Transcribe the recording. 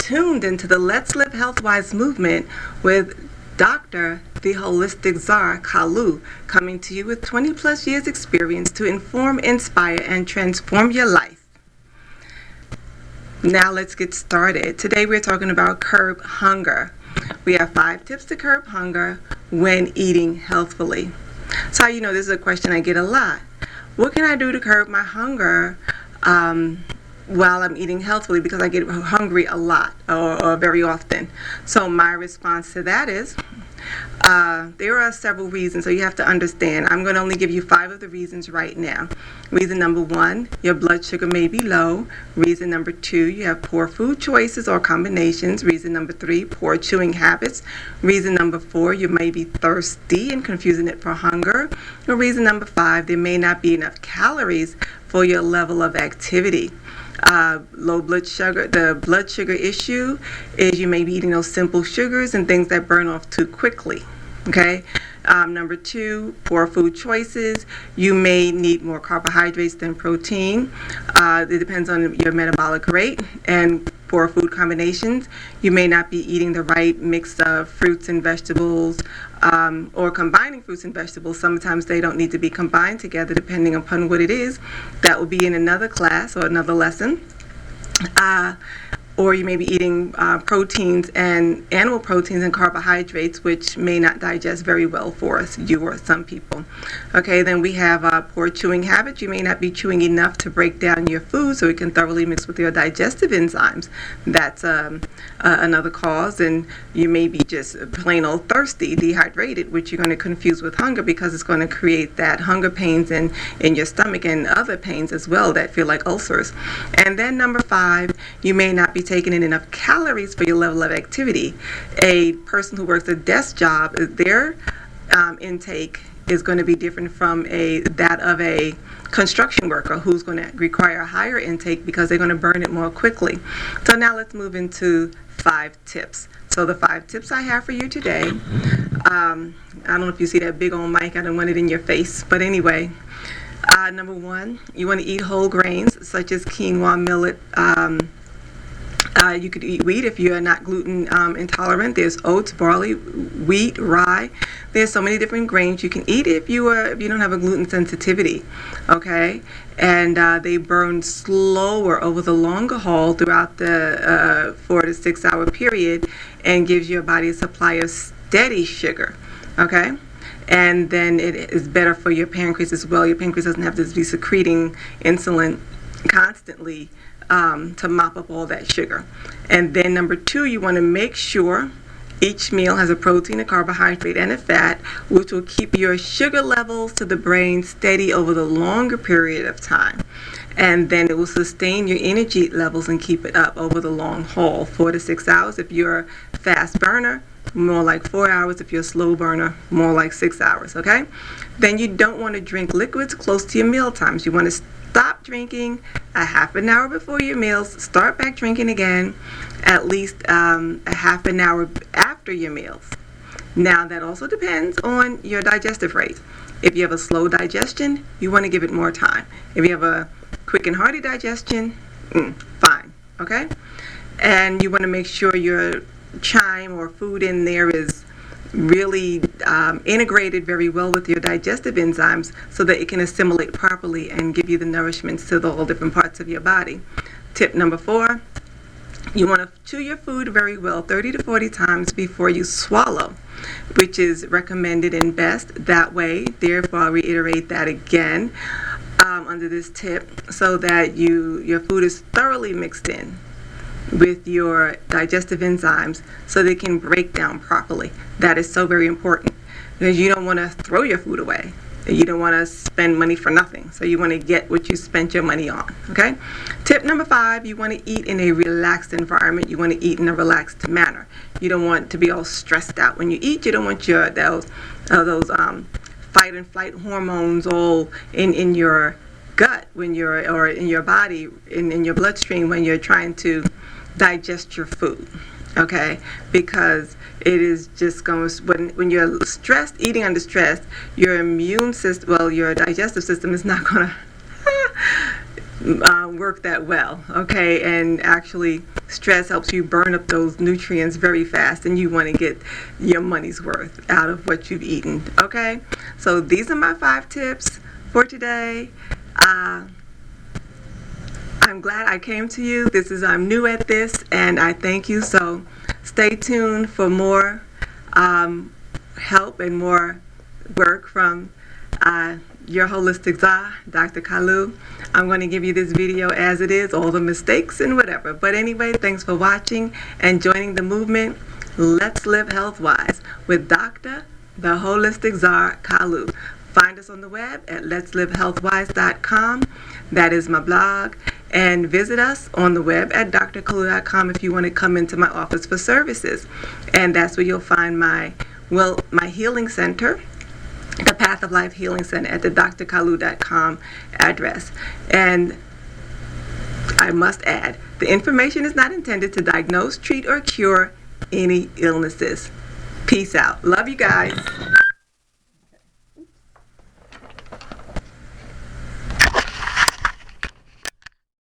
tuned into the Let's Live Healthwise movement with Dr. the Holistic Czar Kalu, coming to you with 20 plus years experience to inform, inspire, and transform your life. Now let's get started. Today we're talking about curb hunger. We have 5 tips to curb hunger when eating healthfully. So you know, this is a question I get a lot. What can I do to curb my hunger while I'm eating healthfully, because I get hungry a lot or very often? So my response to that is there are several reasons, so you have to understand. I'm going to only give you 5 of the reasons right now. Reason number 1, your blood sugar may be low. Reason number 2, you have poor food choices or combinations. Reason number 3, poor chewing habits. Reason number 4, you may be thirsty and confusing it for hunger. Or reason number 5, there may not be enough calories for your level of activity. Low blood sugar, the blood sugar issue is you may be eating those simple sugars and things that burn off too quickly. Okay. Number 2, poor food choices. You may need more carbohydrates than protein. It depends on your metabolic rate. And poor food combinations. You may not be eating the right mix of fruits and vegetables, or combining fruits and vegetables. Sometimes they don't need to be combined together depending upon what it is. That will be in another class or another lesson. Or you may be eating proteins and animal proteins and carbohydrates, which may not digest very well for us, you or some people. Okay, then we have poor chewing habits. You may not be chewing enough to break down your food so it can thoroughly mix with your digestive enzymes. That's another cause. And you may be just plain old thirsty, dehydrated, which you're going to confuse with hunger, because it's going to create that hunger pains in your stomach and other pains as well that feel like ulcers. And then number 5, you may not be taking in enough calories for your level of activity. A person who works a desk job, their intake is going to be different from that of a construction worker, who's going to require a higher intake because they're going to burn it more quickly. So now let's move into 5 tips. So the 5 tips I have for you today, I don't know if you see that big old mic, I don't want it in your face, but anyway. Number 1, you want to eat whole grains such as quinoa, millet. You could eat wheat if you're not gluten intolerant. There's oats, barley, wheat, rye. There's so many different grains you can eat if you don't have a gluten sensitivity. Okay, and they burn slower over the longer haul throughout the 4 to 6 hour period, and gives your body a supply of steady sugar. Okay. And then it is better for your pancreas as well. Your pancreas doesn't have to be secreting insulin constantly to mop up all that sugar. And then number 2, you want to make sure each meal has a protein, a carbohydrate, and a fat, which will keep your sugar levels to the brain steady over the longer period of time. And then it will sustain your energy levels and keep it up over the long haul, 4 to 6 hours. If you're a fast burner, more like 4 hours. If you're a slow burner, more like 6 hours. Okay? Then you don't want to drink liquids close to your meal times. You want to stop drinking a half an hour before your meals. Start back drinking again at least a half an hour after your meals. Now that also depends on your digestive rate. If you have a slow digestion, you want to give it more time. If you have a quick and hearty digestion, fine. Okay? And you want to make sure your chyme or food in there is really integrated very well with your digestive enzymes, so that it can assimilate properly and give you the nourishments to the all different parts of your body. Tip number 4, you want to chew your food very well 30 to 40 times before you swallow, which is recommended and best that way. Therefore, I'll reiterate that again under this tip, so that your food is thoroughly mixed in with your digestive enzymes so they can break down properly. That is so very important, because you don't want to throw your food away. You don't want to spend money for nothing. So you want to get what you spent your money on. Okay? Tip number 5, you want to eat in a relaxed environment. You want to eat in a relaxed manner. You don't want to be all stressed out when you eat. You don't want those fight and flight hormones all in your gut or in your body, in your bloodstream when you're trying to digest your food. Okay, because it is just going to, when you're stressed, eating under stress, your immune system, your digestive system is not going to work that well, okay? And actually, stress helps you burn up those nutrients very fast, and you want to get your money's worth out of what you've eaten, okay? So these are my 5 tips for today. I'm glad I came to you. I'm new at this, and I thank you. So stay tuned for more help and more work from your holistic Zah, Dr. Kalu. I'm going to give you this video as it is, all the mistakes and whatever. But anyway, thanks for watching and joining the movement. Let's live health-wise with Dr. the Holistic Zah Kalu. Find us on the web at letslivehealthwise.com. That is my blog. And visit us on the web at drkalu.com if you want to come into my office for services. And that's where you'll find my healing center, the Path of Life Healing Center, at the drkalu.com address. And I must add, the information is not intended to diagnose, treat, or cure any illnesses. Peace out. Love you guys.